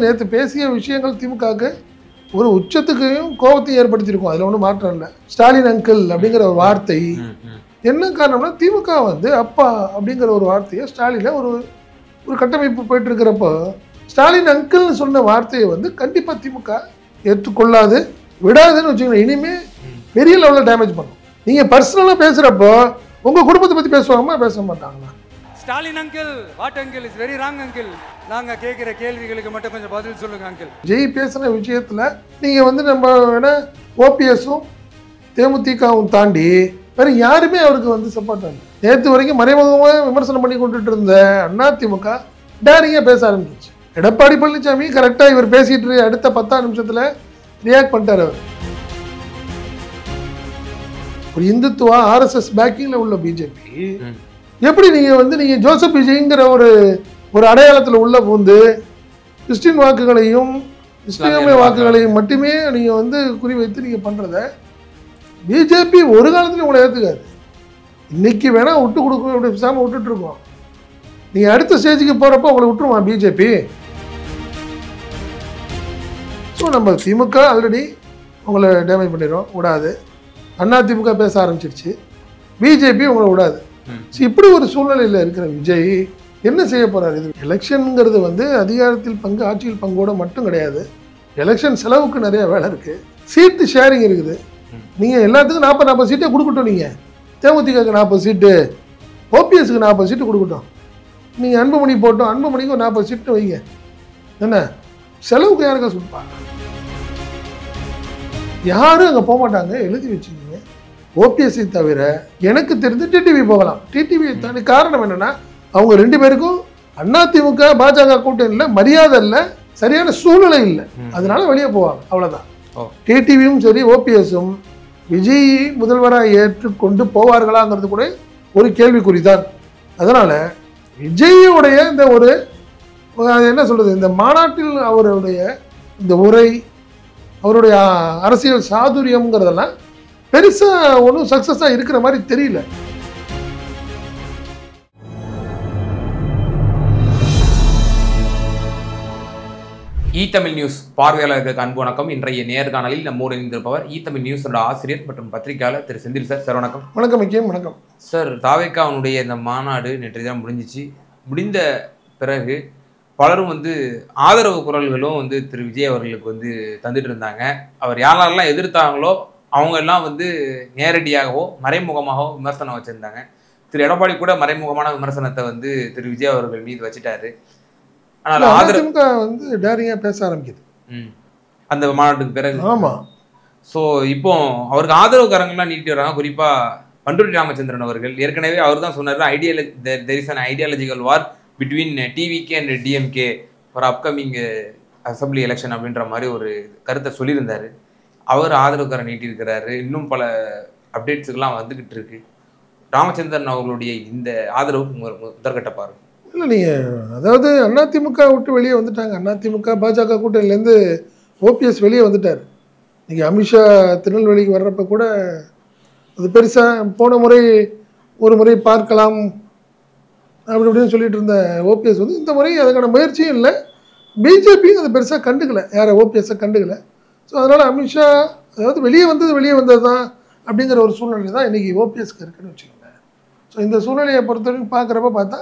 நேற்று பேசிய விஷயங்கள் திமுகவுக்கு ஒரு உச்சத்துக்கையும் கோபத்தையும் ஏற்படுத்தியிருக்கும். அதில் ஒன்றும் மாற்றம் இல்லை. ஸ்டாலின் அங்கிள் அப்படிங்கிற ஒரு வார்த்தை என்ன காரணம்னா, திமுக வந்து அப்பா அப்படிங்கிற ஒரு வார்த்தையை ஸ்டாலினை ஒரு ஒரு கட்டமைப்பு போயிட்டு இருக்கிறப்போ ஸ்டாலின் அங்கிள்னு சொன்ன வார்த்தையை வந்து கண்டிப்பாக திமுக ஏற்றுக்கொள்ளாது, விடாதுன்னு வச்சுக்கோங்க. இனிமே பெரிய லெவலில் டேமேஜ் பண்ணும். நீங்கள் பர்சனலாக பேசுகிறப்போ உங்கள் குடும்பத்தை பற்றி பேசுவாங்கம்மா, பேச மாட்டாங்களா? Stalin uncle, what uncle is very wrong uncle. நாங்கள் கேட்குற கேள்விகளுக்கு மட்டும் கொஞ்சம் பதில் சொல்லுங்க அங்கிள். ஜெய் பேசின விஷயத்தில் நீங்கள் வந்து நம்ம வேணா ஓபிஎஸும் தேமுதிகவும் தாண்டி வேறு யாருமே அவருக்கு வந்து சப்போர்ட் பண்ணல. நேற்று வரைக்கும் மறைமுகமாக விமர்சனம் பண்ணி கொண்டுட்டு இருந்த அதிமுக டேரிங்காக பேச ஆரம்பிச்சிச்சு. எடப்பாடி பழனிசாமி கரெக்டாக இவர் பேசிட்டு அடுத்த 10 நிமிஷத்தில் ரியாக்ட் பண்ணிட்டார். அவர் ஒரு இந்துத்துவா ஆர்எஸ்எஸ் பேக்கிங்கில் உள்ள பிஜேபி எப்படி நீங்கள் ஜோசப் விஜய்ங்கிற ஒரு அடையாளத்தில் உள்ள பூந்து கிறிஸ்டின் வாக்குகளையும் இஸ்லாமிய வாக்குகளையும் மட்டுமே நீங்கள் வந்து குறிவைத்து நீங்கள் பண்ணுறத பிஜேபி ஒரு காலத்துலையும் உங்களை ஏற்றுக்காது. இன்னைக்கு வேணா விட்டு கொடுக்கணும், இப்படி பேசாமல் விட்டுட்டு இருக்கோம். நீங்கள் அடுத்த ஸ்டேஜுக்கு போகிறப்போ உங்களை விட்டுருமா பிஜேபி? ஸோ நம்ம திமுக ஆல்ரெடி உங்களை டேமேஜ் பண்ணிடும், விடாது. அதிமுக பேச ஆரம்பிச்சிருச்சு, பிஜேபி உங்களை விடாது. ஸோ இப்படி ஒரு சூழ்நிலையில் இருக்கிற விஜய் என்ன செய்ய போகிறார்? இது எலெக்ஷனுங்கிறது வந்து அதிகாரத்தில் பங்கு ஆட்சியில் பங்கோட மட்டும் கிடையாது. எலெக்ஷன் செலவுக்கு நிறைய வேலை இருக்குது, சீட்டு ஷேரிங் இருக்குது. நீங்கள் எல்லாத்துக்கும் 40 சீட்டே கொடுக்கட்டும். நீங்கள் தேமுதிகக்கு 40 சீட்டு, ஓபிஎஸ்க்கு 40 சீட்டு கொடுக்கட்டும். நீங்கள் அன்புமணி போட்டோம், அன்புமணிக்கு ஒரு 40 சீட்டு வைங்க. என்ன செலவுக்கு யாருக்கா சொல்லுப்பா? யாரும் அங்கே போக மாட்டாங்க, எழுதி வச்சுக்கோங்க. ஓபிஎஸ்ஐ தவிர எனக்கு தெரிஞ்சு டிடிவி போகலாம். டிடிவியை தாண்டி காரணம் என்னென்னா, அவங்க 2 பேருக்கும் அதிமுக பாஜக கூட்டணியில் மரியாதை இல்லை, சரியான சூழ்நிலை இல்லை, அதனால வெளியே போவாங்க, அவ்வளோதான். டிடிவியும் சரி ஓபிஎஸும் விஜய் முதல்வராக ஏற்றுக்கொண்டு போவார்களாங்கிறது கூட ஒரு கேள்விக்குறிதான். அதனால் விஜயோடைய இந்த என்ன சொல்கிறது, இந்த மாநாட்டில் அவருடைய இந்த உரை, அவருடைய அரசியல் சாதுரியம்ங்கிறதெல்லாம் பெருசாக ஒன்றும் சக்ஸஸாக இருக்கிற மாதிரி தெரியல. தமிழ் நியூஸ் பார்வையாளர்களுக்கு அன்பு வணக்கம். இன்றைய நேர்காணலில் நம்மோடு இணைந்திருப்பவர் தமிழ் நியூஸோட ஆசிரியர் மற்றும் பத்திரிகையாளர் திரு செந்தில் சார். சார் வணக்கம். வணக்கம் ஐக்கியம். வணக்கம் சார். தாவேக்காவுடைய இந்த மாநாடு நேற்று தான் முடிஞ்சிச்சு. முடிந்த பிறகு பலரும் வந்து ஆதரவு குரல்களும் வந்து திரு விஜய் அவர்களுக்கு வந்து தந்துட்டு இருந்தாங்க. அவர் யாரெல்லாம் எதிர்த்தாங்களோ அவங்க எல்லாம் வந்து நேரடியாகவோ மறைமுகமாகவோ விமர்சனம் வச்சுருந்தாங்க. திரு எடப்பாடி கூட மறைமுகமான விமர்சனத்தை வந்து திரு விஜய் அவர்கள் மீது வச்சுட்டாரு. ஆனால் அதிமுக வந்து டேரிங்கா பேச ஆரம்பிக்குது அந்த மாநாட்டுக்கு பிறகு. ஆமா. ஸோ இப்போ அவருக்கு ஆதரவு கரங்கள்லாம் நீட்டி வர்றாங்க. குறிப்பா பண்டூரி ராமச்சந்திரன் அவர்கள் ஏற்கனவே அவர் தான் சொன்னார், there is an ideological war between TVK and DMK for upcoming assembly election அப்படின்ற மாதிரி ஒரு கருத்தை சொல்லியிருந்தாரு. அவர் ஆதரவு கரம் நீட்டியிருக்கிறாரு. இன்னும் பல அப்டேட்ஸுக்கெல்லாம் வந்துகிட்டு இருக்கு. ராமச்சந்திரன் அவர்களுடைய இந்த ஆதரவு முதற்கட்ட பாருங்க. இல்லை, நீங்கள் அதாவது அதிமுக விட்டு வெளியே வந்துட்டாங்க. அதிமுக பாஜக கூட்டணியிலேருந்து ஓபிஎஸ் வெளியே வந்துட்டார். நீங்கள் அமித்ஷா திருநெல்வேலிக்கு வர்றப்ப கூட அது பெருசாக போன முறை ஒரு முறை பார்க்கலாம் அப்படி இப்படின்னு சொல்லிட்டு இருந்த ஓபிஎஸ் வந்து இந்த முறை அதுக்கான முயற்சியும் இல்லை. பிஜேபியும் அது பெருசாக கண்டுக்கலை, யாரை ஓபிஎஸ்ஸை கண்டுக்கலை. ஸோ அதனால் அமித்ஷா அதாவது வெளியே வந்தது தான் அப்படிங்கிற ஒரு சூழ்நிலை தான் இன்றைக்கி ஓபிஎஸ்க்கு இருக்குன்னு வச்சுக்கோங்க. ஸோ இந்த சூழ்நிலையை பொறுத்த வரைக்கும் பார்க்குறப்ப பார்த்தா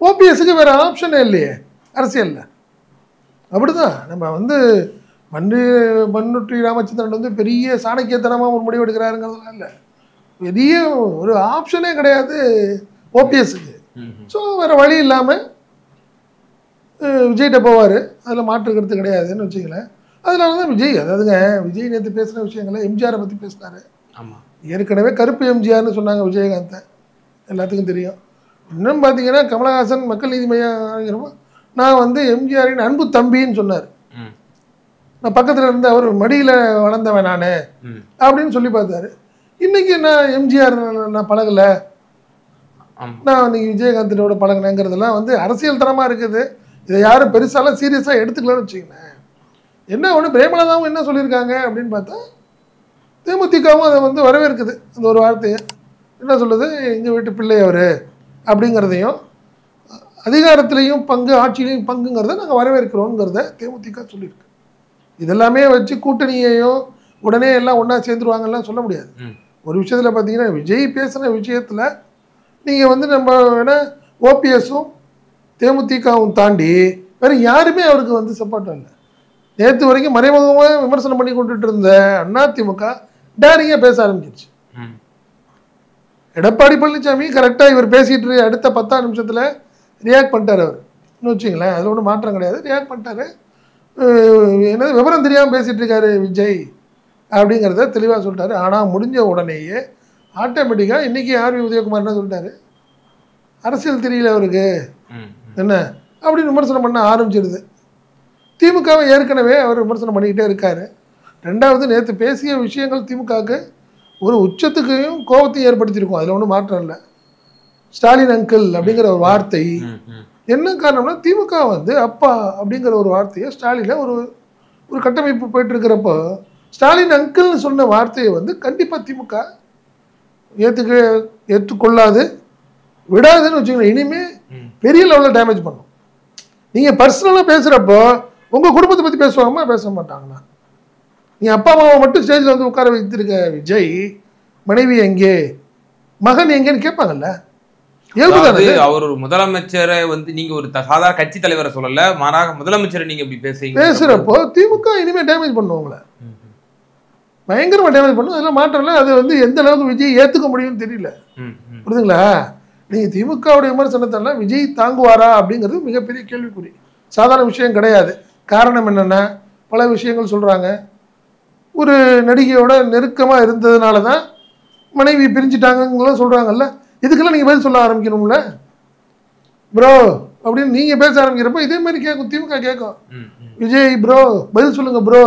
ஓபிஎஸ்க்கு வேறு ஆப்ஷனே இல்லையே அரசியலில். அப்படி தான் நம்ம வந்து பண்டூரி ராமச்சந்திரன் வந்து பெரிய சாணக்கியத்தனமாக ஒரு முடிவு எடுக்கிறாருங்கிறதுலாம் இல்லை, பெரிய ஒரு ஆப்ஷனே கிடையாது ஓபிஎஸ்க்கு. ஸோ வேறு வழி இல்லாமல் விஜய்கிட்ட போவார், அதில் மாற்றுக்கிறது கிடையாதுன்னு வச்சுக்கலேன். அதனால தான் அதாவதுங்க விஜய் நேற்று பேசுகிற விஷயங்களை எம்ஜிஆரை பற்றி பேசினார். ஆமாம், ஏற்கனவே கருப்பு எம்ஜிஆர்னு சொன்னாங்க விஜயகாந்தை, எல்லாத்துக்கும் தெரியும். இன்னும் பார்த்தீங்கன்னா கமலஹாசன் மக்கள் நீதி மையம் நான் வந்து எம்ஜிஆரின் அன்பு தம்பின்னு சொன்னார். நான் பக்கத்தில் இருந்து அவர் மடியில் வளர்ந்தவன் நான் அப்படின்னு சொல்லி பார்த்தாரு. இன்றைக்கி நான் எம்ஜிஆர் நான் பழகலை, நான் இன்னைக்கு விஜயகாந்தோட பழகினேங்கிறதெல்லாம் வந்து அரசியல் தரமாக இருக்குது. இதை யாரும் பெருசாலாம் சீரியஸாக எடுத்துக்கலன்னு வச்சுக்கோங்களேன். என்ன ஒன்று பிரேமலதாவும் என்ன சொல்லியிருக்காங்க அப்படின்னு பார்த்தா தேமுதிகவும் அதை வந்து வரவேற்குது. அந்த ஒரு வார்த்தையை என்ன சொல்லுது, எங்கள் வீட்டு பிள்ளை அவர் அப்படிங்கிறதையும் அதிகாரத்திலையும் பங்கு, ஆட்சியிலையும் பங்குங்கிறத நாங்கள் வரவேற்கிறோங்கிறத தேமுதிக சொல்லியிருக்கு. இதெல்லாமே வச்சு கூட்டணியையோ உடனே எல்லாம் ஒன்றா சேர்ந்துருவாங்கலாம் சொல்ல முடியாது. ஒரு விஷயத்தில் பார்த்தீங்கன்னா விஜய் பேசின விஷயத்தில் நீங்கள் வந்து நம்ம வேணா ஓபிஎஸும் தேமுதிகவும் தாண்டி வேறு யாருமே அவருக்கு வந்து சப்போர்ட் இல்லை. நேற்று வரைக்கும் மறைமுகமாக விமர்சனம் பண்ணி கொண்டுட்டு இருந்த அதிமுக டேரிங்காக பேச ஆரம்பிச்சிருச்சு. எடப்பாடி பழனிசாமி கரெக்டாக இவர் பேசிட்டு அடுத்த 10 நிமிஷத்தில் ரியாக்ட் பண்ணிட்டார். அவர் இன்னும் வச்சுங்களேன், அதில் ஒன்றும் மாற்றம் கிடையாது. ரியாக்ட் பண்ணிட்டாரு. என்னது விவரம் தெரியாமல் பேசிகிட்டு இருக்காரு விஜய் அப்படிங்கிறத தெளிவாக சொல்லிட்டாரு. ஆனால் முடிஞ்ச உடனேயே ஆட்டோமேட்டிக்காக இன்றைக்கி ஆர்வி உதயகுமார் என்ன சொல்லிட்டாரு, அரசியல் தெரியல அவருக்கு என்ன அப்படின்னு விமர்சனம் பண்ண ஆரம்பிச்சிருது. திமுகவை ஏற்கனவே அவர் விமர்சனம் பண்ணிக்கிட்டே இருக்கார். ரெண்டாவது நேற்று பேசிய விஷயங்கள் திமுகவுக்கு ஒரு உச்சத்துக்கையும் கோபத்தையும் ஏற்படுத்தியிருக்கும். அதில் ஒன்றும் மாற்றம் இல்லை. ஸ்டாலின் அங்கிள் அப்படிங்கிற ஒரு வார்த்தை என்ன காரணம்னா, திமுக வந்து அப்பா அப்படிங்கிற ஒரு வார்த்தையை ஸ்டாலினை ஒரு கட்டமைப்பு போயிட்டு இருக்கிறப்போ ஸ்டாலின் அங்கிள்னு சொன்ன வார்த்தையை வந்து கண்டிப்பாக திமுக ஏற்றுக்கொள்ளாது, விடாதுன்னு வச்சுக்கோங்க. இனிமேல் பெரிய லெவலில் டேமேஜ் பண்ணும். நீங்கள் பர்சனலாக பேசுகிறப்போ உங்கள் குடும்பத்தை பற்றி பேசுவாங்கம்மா, பேச மாட்டாங்களா? நீ அப்பா அம்மாவை மட்டும் ஸ்டேஜில் வந்து உட்கார வைத்திருக்க விஜய், மனைவி எங்கே, மகன் எங்கேன்னு கேட்பாங்கல்ல. அவர் ஒரு முதலமைச்சரை வந்து நீங்க ஒரு சாதாரண கட்சி தலைவரை சொல்லல, மாறாக முதலமைச்சரை நீங்க இப்படி பேசுறப்போ திமுக இனிமே டேமேஜ் பண்ணும், உங்களை பயங்கரமா டேமேஜ் பண்ணும். அதெல்லாம் மாற்றம் இல்லை. அது வந்து எந்த அளவுக்கு விஜய் ஏத்துக்க முடியும்னு தெரியல. புரியுதுங்களா? நீங்க திமுகவுடைய விமர்சனத்தெல்லாம் விஜய் தாங்குவாரா அப்படிங்கிறது மிகப்பெரிய கேள்விக்குறி. சாதாரண விஷயம் கிடையாது. காரணம் என்னன்னா, பல விஷயங்கள் சொல்றாங்க. ஒரு நடிகையோட நெருக்கமா இருந்ததுனால தான் மனைவி பிரிஞ்சுட்டாங்கலாம் சொல்றாங்கல்ல. இதுக்கெல்லாம் நீங்கள் பதில் சொல்ல ஆரம்பிக்கணும்ல ப்ரோ அப்படின்னு நீங்கள் பேச ஆரம்பிக்கிறப்போ இதே மாதிரி கேட்கும், திமுக கேட்கும். விஜய் ப்ரோ பதில் சொல்லுங்க ப்ரோ,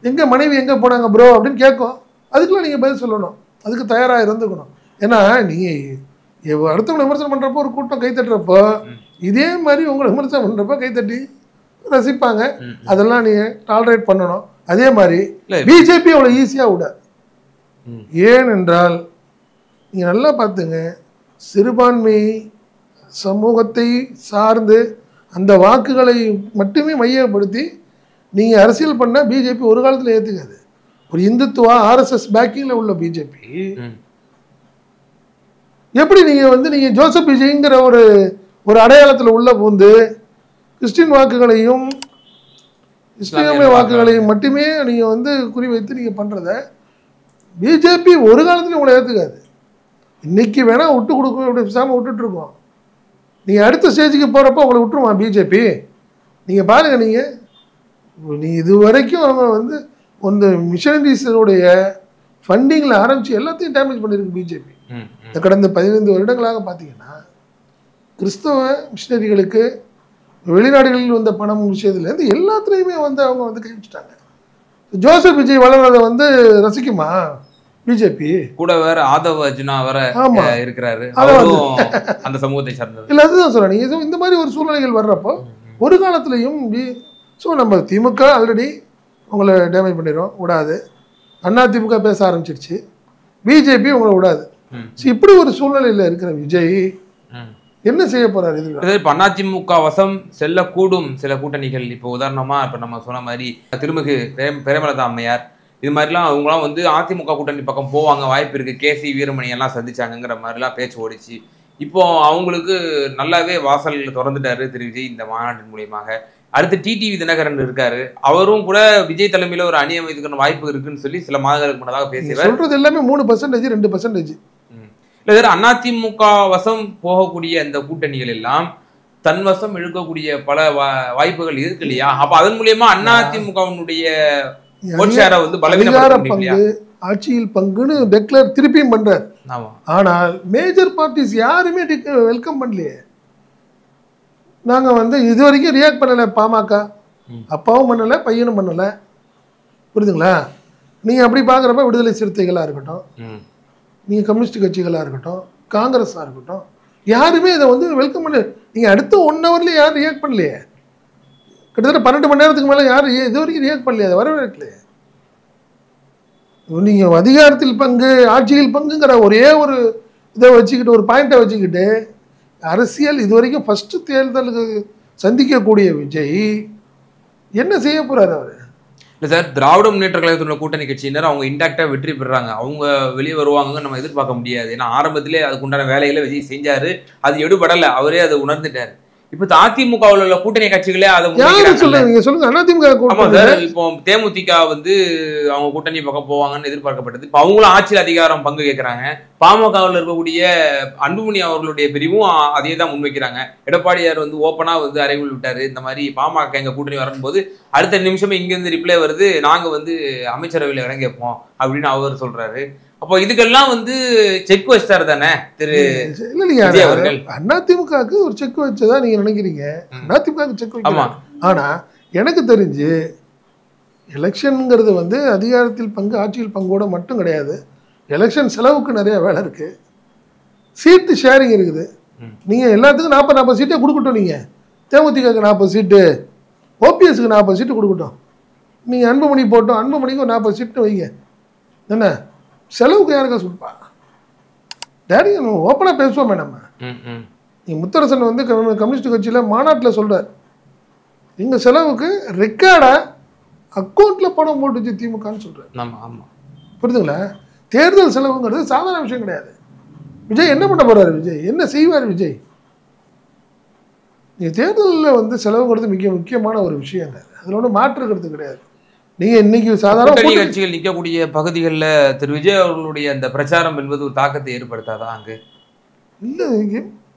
எங்கே மனைவி எங்கே போனாங்க ப்ரோ அப்படின்னு கேட்கும். அதுக்கெல்லாம் நீங்கள் பதில் சொல்லணும், அதுக்கு தயாராக இருந்துக்கணும். ஏன்னா நீங்கள் அடுத்தவங்களை விமர்சனம் பண்ணுறப்போ ஒரு கூட்டம் கைத்தட்டுறப்போ இதே மாதிரி உங்களை விமர்சனம் பண்ணுறப்போ கைத்தட்டி ரசிப்பாங்க. அதெல்லாம் நீங்கள் டாலரேட் பண்ணணும். அதே மாதிரி பிஜேபி அவ்வளோ ஈஸியாக விடாது. ஏனென்றால் நீங்கள் நல்லா பார்த்துங்க, சிறுபான்மை சமூகத்தை சார்ந்து அந்த வாக்குகளை மட்டுமே மையப்படுத்தி நீங்கள் அரசியல் பண்ணால் பிஜேபி ஒரு காலத்தில் ஏற்றுக்காது. ஒரு இந்துத்துவா ஆர்எஸ்எஸ் பேக்கிங்கில் உள்ள பிஜேபி எப்படி நீங்கள் வந்து நீங்கள் ஜோசப் விஜய்ங்கிற ஒரு அடையாளத்தில் உள்ள பூந்து கிறிஸ்டின் வாக்குகளையும் இஸ்லாமிய வாக்குகளையும் மட்டுமே நீங்கள் வந்து குறிவைத்து நீங்கள் பண்ணுறத பிஜேபி ஒரு காலத்தில் உங்களை ஏற்றுக்காது. இன்னைக்கு வேணால் விட்டு கொடுக்கும், இப்படி பேசாமல் விட்டுட்ருக்கோம். நீங்கள் அடுத்த ஸ்டேஜுக்கு போகிறப்போ உங்களை விட்டுருமா பிஜேபி? நீங்கள் பாருங்கள், நீ இது வரைக்கும் அவங்க வந்து இந்த மிஷனரிஸனுடைய ஃபண்டிங்கில் ஆரம்பித்து எல்லாத்தையும் டேமேஜ் பண்ணியிருக்கு பிஜேபி. இந்த கடந்த 15 வருடங்களாக பார்த்தீங்கன்னா கிறிஸ்தவ மிஷனரிகளுக்கு வெளிநாடுகளில் வந்த பணம் விஷயத்துலேருந்து எல்லாத்துலேயுமே வந்து அவங்க வந்து கைவிச்சிட்டாங்க. ஜோசப் விஜய் வளர்றதை வந்து ரசிக்குமா பிஜேபி? கூட வேற ஆதவ அர்ஜுனா வேற இருக்கிறாரு, அந்த சமூகத்தை சார்ந்தது. இல்லை, அதுதான் சொல்றேன். இந்த மாதிரி ஒரு சூழ்நிலைகள் வர்றப்போ ஒரு காலத்திலையும் நம்ம திமுக ஆல்ரெடி உங்களை டேமேஜ் பண்ணிடும், விடாது. அதிமுக பேச ஆரம்பிச்சிருச்சு, பிஜேபி உங்களை விடாது. இப்படி ஒரு சூழ்நிலையில் இருக்கிற விஜய் என்ன செய்ய போறாரு? இப்போ அதிமுக வசம் செல்லக்கூடும் சில கூட்டணிகள். இப்போ உதாரணமா இப்போ நம்ம சொன்ன மாதிரி திருமிகு பிரேமலதா அம்மையார், இது மாதிரிலாம் அவங்களாம் வந்து அதிமுக கூட்டணி பக்கம் போவாங்க, வாய்ப்பு இருக்கு. கேசி வீரமணி எல்லாம் சந்திச்சாங்கிற மாதிரிலாம் பேச்சு ஓடிச்சு. இப்போ அவங்களுக்கு நல்லாவே வாசல் திறந்துட்டாரு திரு விஜய் இந்த மாநாட்டின் மூலியமாக. அடுத்து டிடிவி தினகரன் இருக்காரு, அவரும் கூட விஜய் தலைமையில ஒரு அணி அமைத்துக்கான வாய்ப்பு இருக்குன்னு சொல்லி சில மாதங்களுக்கு முன்னதாக பேசுவார். சொல்றது எல்லாமே 3%, 2%. இல்லை, அதிமுக வசம் போகக்கூடிய அந்த கூட்டணிகள் எல்லாம் தன் வசம் இழுக்கக்கூடிய பல வாய்ப்புகள் இருக்கு இல்லையா? அப்ப அதன் மூலியமா அதிமுகவினுடைய ஆட்சியில் பங்குன்னு டெக்ளேர் திருப்பியும் பண்றாரு. ஆனால் மேஜர் பார்ட்டிஸ் யாருமே வெல்கம் பண்ணலையே. நாங்க வந்து இது வரைக்கும் ரியாக்ட் பண்ணல. பாமக அப்பாவும் பண்ணல, பையனும் பண்ணல. புரியுதுங்களா? நீங்க அப்படி பாக்குறப்ப விடுதலை சிறுத்தைகளா இருக்கட்டும், நீங்க கம்யூனிஸ்ட் கட்சிகளா இருக்கட்டும், காங்கிரஸா இருக்கட்டும், யாருமே இதை வந்து வெல்கம் பண்ணல. நீங்க அடுத்த 1 ஹவர்ல யாரும் ரியாக்ட் பண்ணலையே. கிட்டத்தட்ட 12 மணி நேரத்துக்கு மேலே யாரும் இது வரைக்கும் ரியாக்ட் பண்ணலையே, அதை வரவேற்கலையே. நீங்கள் அதிகாரத்தில் பங்கு, ஆட்சியில் பங்குங்கிற ஒரே ஒரு இதை வச்சுக்கிட்டு, ஒரு பாயிண்ட்டை வச்சுக்கிட்டு அரசியல் இதுவரைக்கும் ஃபஸ்ட்டு தேர்தலுக்கு சந்திக்கக்கூடிய விஜய் என்ன செய்ய போறாரு அவர்? இல்லை சார், திராவிட முன்னேற்ற கழகத்தோட கூட்டணி கட்சியினர் அவங்க இன்டாக்டாக வெற்றி பெறாங்க, அவங்க வெளியே வருவாங்கன்னு நம்ம எதிர்பார்க்க முடியாது. ஏன்னா ஆரம்பத்திலே அதுக்குண்டான வேலைகளை விஜய் செஞ்சாரு, அது எடுபடலை, அவரே அதை உணர்ந்துட்டார். இப்போ அதிமுகவில் உள்ள கூட்டணி கட்சிகளே அதை சொல்லுங்க. அதிமுக இப்போ தேமுதிக வந்து அவங்க கூட்டணி பக்கம் போவாங்கன்னு எதிர்பார்க்கப்பட்டது. இப்போ அவங்களும் ஆட்சியில் அதிகாரம் பங்கு கேட்கறாங்க. பாமகவில் இருக்கக்கூடிய அன்புமணி அவர்களுடைய பிரிவும் அதே தான் முன்வைக்கிறாங்க. எடப்பாடியார் வந்து ஓப்பனா வந்து அறைகூல் விட்டாரு, இந்த மாதிரி பாமக எங்க கூட்டணி வரும்போது அடுத்த நிமிஷமே இங்கிருந்து ரிப்ளை வருது, நாங்க வந்து அமைச்சரவையில் இடம் கேட்போம் அப்படின்னு அவர் சொல்றாரு. அப்போ இதுக்கெல்லாம் வந்து செக் வச்சிட்டாரு தானே திரு விஜய் அவர்கள்? அதிமுகவுக்கு ஒரு செக் வச்சதா நீங்க நினைக்கிறீங்க? அதிமுகவுக்கு செக் வைக்கலாமா? ஆனா எனக்கு தெரிஞ்சு எலெக்ஷனுங்கிறது வந்து அதிகாரத்தில் பங்கு ஆட்சியில் பங்கோட மட்டும் கிடையாது. எலெக்ஷன் செலவுக்கு நிறைய வேலை இருக்கு, சீட்டு ஷேரிங் இருக்குது. நீங்க எல்லாத்துக்கும் 40 சீட்டே கொடுக்கட்டும். நீங்க தேமுதிகக்கு 40 சீட்டு, ஓபிஎஸ்க்கு 40 சீட்டு கொடுக்கட்டும். நீங்க அன்புமணி போட்டோம், அன்புமணிக்கு ஒரு 40 சீட்டு வைங்க. என்ன செலவுக்கு யாருக்கா சொல்லுப்பா? டேடி ஓப்பனா பேசுவோமே நம்ம. நீ முத்தரசன் வந்து கம்யூனிஸ்ட் கட்சியில மாநாட்டில் சொல்றார், எங்க செலவுக்கு ரெக்கார்டா அக்கௌண்ட்ல பணம் போட்டுச்சு திமுகன்னு சொல்றாரு. புரியுதுங்களா? தேர்தல் செலவுங்கிறது சாதாரண விஷயம் கிடையாது. விஜய் என்ன பண்ண போறாரு? விஜய் என்ன செய்வார்? விஜய் நீ தேர்தலில் வந்து செலவுங்கிறது மிக முக்கியமான ஒரு விஷயங்க, அதில் ஒன்றும் மாற்றுக்கிறது கிடையாது. நீங்க இன்னைக்கு சாதாரண கட்சிகள் நிற்கக்கூடிய பகுதிகளில் திரு விஜய் அவர்களுடைய அந்த பிரச்சாரம் என்பது ஒரு தாக்கத்தை ஏற்படுத்தாதான் அங்கு? இல்லை,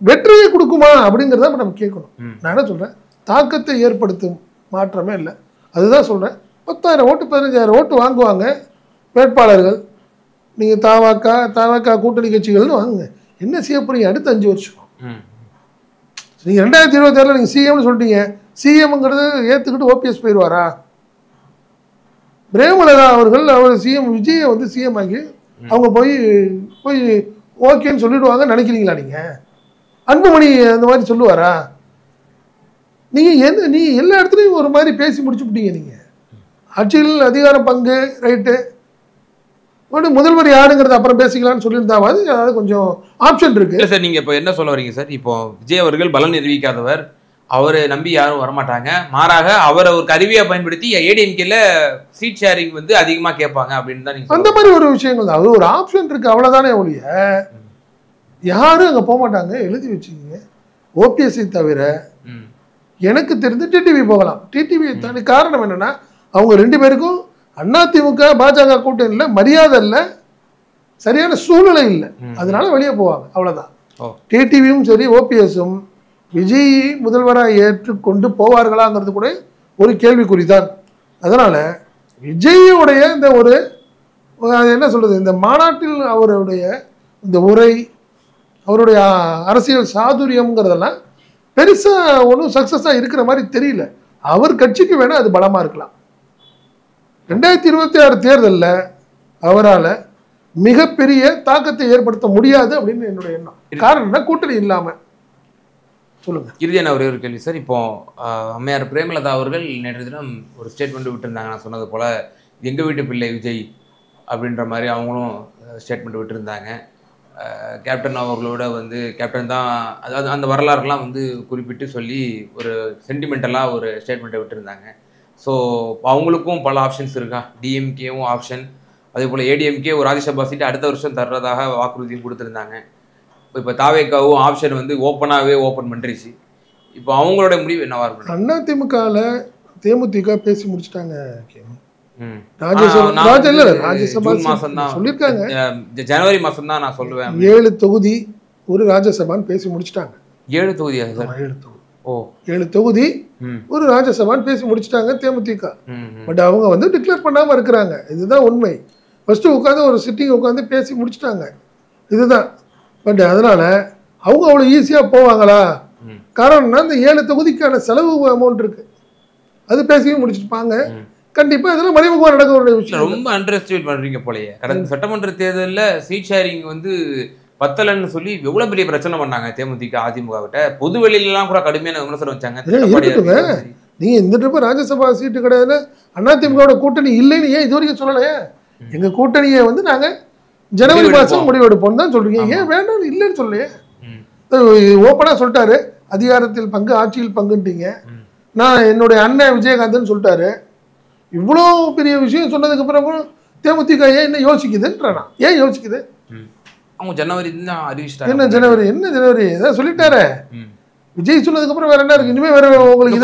வெற்றியை கொடுக்குமா அப்படிங்கிறத நம்ம கேட்கணும். நான் என்ன சொல்றேன், தாக்கத்தை ஏற்படுத்தும் மாற்றமே இல்லை. அதுதான் சொல்றேன். 10,000 ஓட்டு 15,000 ஓட்டு வாங்குவாங்க வேட்பாளர்கள். நீங்க தாவக கூட்டணி கட்சிகள்னு வாங்குங்க. என்ன செய்ய போறீங்க அடுத்த 5 வருஷம்? நீங்க 2026 நீங்க சிஎம்னு சொல்லிட்டீங்க. சிஎம்ங்கிறது ஏத்துக்கிட்டு ஓபிஎஸ் போயிடுவாரா? பிரேமலதா அவர்கள் அவர் சிஎம் விஜயை வந்து சிஎம் ஆகி அவங்க போய் ஓகேன்னு சொல்லிடுவாங்க நினைக்கிறீங்களா? நீங்க அன்புமணி அந்த மாதிரி சொல்லுவாரா? நீங்க எல்லா இடத்துலையும் ஒரு மாதிரி பேசி முடிச்சுட்டீங்க. நீங்க ஆட்சியில் அதிகார பங்கு ரைட்டு, முதல்வர் யாருங்கிறது அப்புறம் பேசிக்கலாம்னு சொல்லியிருந்தாவது அதாவது கொஞ்சம் ஆப்ஷன் இருக்கு. இல்லை சார், நீங்க இப்போ என்ன சொல்ல வரீங்க சார்? இப்போ விஜய் அவர்கள் பலம் நிரூபிக்காதவர், அவரை நம்பி யாரும் வரமாட்டாங்க. மாறாக அவரை ஒரு கருவியா பயன்படுத்தி ஏடிஎம்கேல சீட் ஷேரிங் வந்து அதிகமா கேட்பாங்க அப்படின்னு தான் நீங்க அந்த மாதிரி ஒரு விஷயங்கள் தான். அது ஒரு ஆப்ஷன் இருக்கு, அவ்வளவுதானே ஒழிய யாரும் அங்க போக மாட்டாங்க. எழுதி வச்சுக்கோங்க. ஓபிஎஸ்ஐ தவிர எனக்கு தெரிந்து டிடிவி போகலாம். டிடிவி தாண்டி காரணம் என்னன்னா அவங்க 2 பேருக்கும் அதிமுக பாஜக கூட்டணியில் மரியாதை இல்லை, சரியான சூழ்நிலை இல்லை, அதனால வெளியே போவாங்க, அவ்வளவுதான். டிடிவியும் சரி ஓபிஎஸும் விஜய் முதல்வராக ஏற்றுக்கொண்டு போவார்களாங்கிறது கூட ஒரு கேள்விக்குறிதான். அதனால விஜயுடைய இந்த ஒரு என்ன சொல்றது, இந்த மாநாட்டில் அவருடைய இந்த உரை, அவருடைய அரசியல் சாதுரியம்ங்கிறதெல்லாம் பெருசா ஒன்றும் சக்சஸா இருக்கிற மாதிரி தெரியல. அவர் கட்சிக்கு வேணா அது பலமா இருக்கலாம். 2026 தேர்தலில் அவரால் மிகப்பெரிய தாக்கத்தை ஏற்படுத்த முடியாது அப்படின்னு என்னுடைய எண்ணம். காரணம் என்ன, கூட்டணி இல்லாம. சொல்லுங்க. இறுதியான ஒரே ஒரு கேள்வி சார். இப்போ அம்மையார் பிரேமலதா அவர்கள் நேற்று தினம் ஒரு ஸ்டேட்மெண்ட் விட்டுருந்தாங்க. நான் சொன்னது போல எங்க வீட்டு பிள்ளை விஜய் அப்படின்ற மாதிரி அவங்களும் ஸ்டேட்மெண்ட் விட்டுருந்தாங்க. கேப்டன் அவர்களோட வந்து கேப்டன் தான், அதாவது அந்த வரலாறுலாம் வந்து குறிப்பிட்டு சொல்லி ஒரு சென்டிமெண்டலாக ஒரு ஸ்டேட்மெண்ட்டை விட்டுருந்தாங்க. ஸோ அவங்களுக்கும் பல ஆப்ஷன்ஸ் இருக்கா? டிஎம்கேவும் ஆப்ஷன், அதே போல் ஏடிஎம்கே ஒரு ராஜ்யசபா சீட்டு அடுத்த வருஷம் தர்றதாக வாக்குறுதியும் கொடுத்துருந்தாங்க. இப்போ தாவேக்காவும் ஆப்ஷன் வந்து ஓப்பனாகவே ஓப்பன் பண்ணிருச்சு. இப்போ அவங்களோட முடிவு என்னவா இருக்கும்? அதிமுகவில் தேமுதிக பேசி முடிச்சுட்டாங்க. ஜனவரி மாசம் தான் நான் சொல்லுவேன். 7 தொகுதி ஒரு ராஜ்யசபான்னு பேசி முடிச்சுட்டாங்க. 7 தொகுதியா சார்? 7 தொகுதி. 7 தொகுதி ஒரு ராஜ்யசபான்னு பேசி முடிச்சுட்டாங்க தேமுதிக. பட் அவங்க வந்து டிக்ளேர் பண்ணாம இருக்கிறாங்க. இதுதான் உண்மை. ஃபர்ஸ்ட் உட்காந்து ஒரு சிட்டிங் உட்காந்து பேசி முடிச்சுட்டாங்க, இதுதான். பட் அதனால அவங்க அவ்வளோ ஈஸியாக போவாங்களா? காரணம்னா இந்த 7 தொகுதிக்கான செலவு அமௌண்ட் இருக்கு, அது பேசியும் முடிச்சுட்டுப்பாங்க. கண்டிப்பா இதெல்லாம் மறைமுகமாக நடக்க வேண்டிய விஷயம். ரொம்ப அண்டர் எஸ்டிமேட் பண்றீங்க போலயே. கடந்த சட்டமன்ற தேர்தலில் சீட் ஷேரிங் வந்து பத்தலன்னு சொல்லி எவ்வளவு பெரிய பிரச்சனை பண்ணாங்க தேமுதிக அதிமுக கிட்ட. பொது வெளியிலாம் கூட கடுமையான விமர்சனம் வச்சாங்க. நீங்க இந்த ட்ரிப் ராஜ்யசபா சீட்டு கிடையாது, அதிமுக கூட்டணி இல்லைன்னு ஏன் இது வரைக்கும் சொல்லலையே? எங்க கூட்டணியை வந்து நாங்க ஜனவரி மாசம் முடிவெடுப்போம் தான் சொல்றீங்க, ஏன் வேண்டாம் இல்லைன்னு சொல்லலையே? ஓப்பனாக சொல்லிட்டாரு, அதிகாரத்தில் பங்கு ஆட்சியில் பங்குன்ட்டீங்க, நான் என்னுடைய அண்ணன் விஜயகாந்த்னு சொல்லிட்டாரு. இவ்வளோ பெரிய விஷயம் சொன்னதுக்கு அப்புறமும் தேமுதிக ஏன் என்ன யோசிக்குதுன்றானா? ஏன் யோசிக்குது? அவங்க ஜனவரி தான் அறிவிச்சிட்டாங்க. என்ன ஜனவரி ஏதாவது சொல்லிட்டாரு. விஜய் சொன்னதுக்கு அப்புறம் வேற என்ன இருக்கு? இனிமே வேற உங்களுக்கு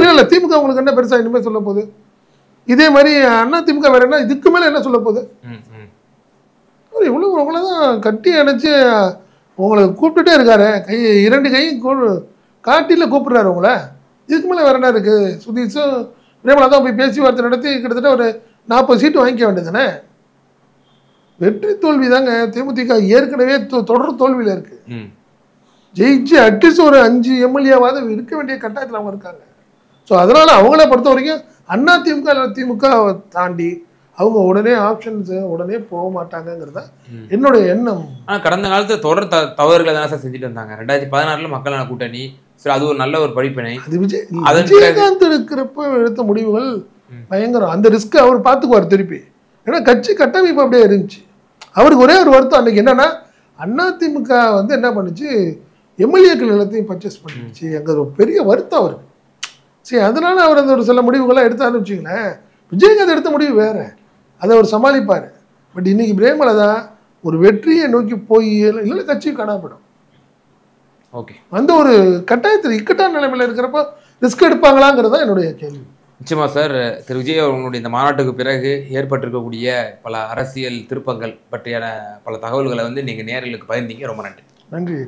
இல்ல திமுக உங்களுக்கு என்ன பெருசா இனிமே சொல்ல போகுது? இதே மாதிரி அண்ணா திமுக வேற என்ன இதுக்கு மேல என்ன சொல்ல போகுது? இவ்வளவு உங்களதான் கட்டி அணைச்சு உங்களை கூப்பிட்டுட்டே இருக்காரு, இரண்டு கையும் காட்டில கூப்பிடுறாரு உங்களை. இதுக்கு மேல வேற என்ன இருக்கு? சுதீஷும் பிரேமலா தான் போய் பேசி வார்த்தை நடத்தி கிட்டத்தட்ட ஒரு 40 சீட்டு வாங்கிக்க வேண்டியதுதானே. வெற்றி தோல்வி தாங்க. தேமுதிக ஏற்கனவே தொடர் தோல்வியில இருக்கு. ஜெயிச்சு அட்லீஸ்ட் ஒரு 5 எம்எல்ஏவாவது இருக்க வேண்டிய கட்டாயத்தில் அவங்க இருக்காங்க. ஸோ அதனால அவங்கள பொறுத்த வரைக்கும் அண்ணா திமுக தாண்டி அவங்க உடனே ஆப்ஷன்ஸ் உடனே போக மாட்டாங்கிறத என்னுடைய எண்ணம். ஆனால் கடந்த காலத்தில் தொடர் தவறுகளை தானே சார் செஞ்சுட்டு வந்தாங்க. 2016 மக்களான கூட்டணி, சரி அது ஒரு நல்ல ஒரு படிப்பினை. அது விஜயகாந்த் இருக்கிறப்ப எடுத்த முடிவுகள் பயங்கரம். அந்த ரிஸ்க் அவர் பார்த்துக்குவார் திருப்பி. ஏன்னா கட்சி கட்டமைப்பு அப்படியே இருந்துச்சு. அவருக்கு ஒரே ஒரு வருத்தம் அன்னைக்கு என்னன்னா, அதிமுக வந்து என்ன பண்ணுச்சு, எம்எல்ஏக்கள் எல்லாத்தையும் பர்ச்சேஸ் பண்ணிடுச்சு. எங்க ஒரு பெரிய வருத்தம் அவருக்கு. சரி, அதனால அவர் அந்த ஒரு சில முடிவுகள்லாம் எடுத்தாருன்னு வச்சுங்களேன். விஜயகாந்த் எடுத்த முடிவு வேற, அதை அவர் சமாளிப்பார். பட் இன்னைக்கு பிரேமலதா ஒரு வெற்றியை நோக்கி போய் இல்லை கட்சி காணப்படும். ஓகே, அந்த ஒரு கட்டாயத்தில் இக்கட்டான நிலைமையில் இருக்கிறப்ப ரிஸ்க் எடுப்பாங்களாங்கிறது தான் என்னுடைய கேள்வி. நிச்சயமா சார். திரு விஜய் அவர்களுடைய இந்த மாநாட்டுக்கு பிறகு ஏற்பட்டிருக்கக்கூடிய பல அரசியல் திருப்பங்கள் பற்றியான பல தகவல்களை வந்து நீங்கள் நேயர்களுக்கு பகிர்ந்தீங்க. ரொம்ப நன்றி. நன்றி.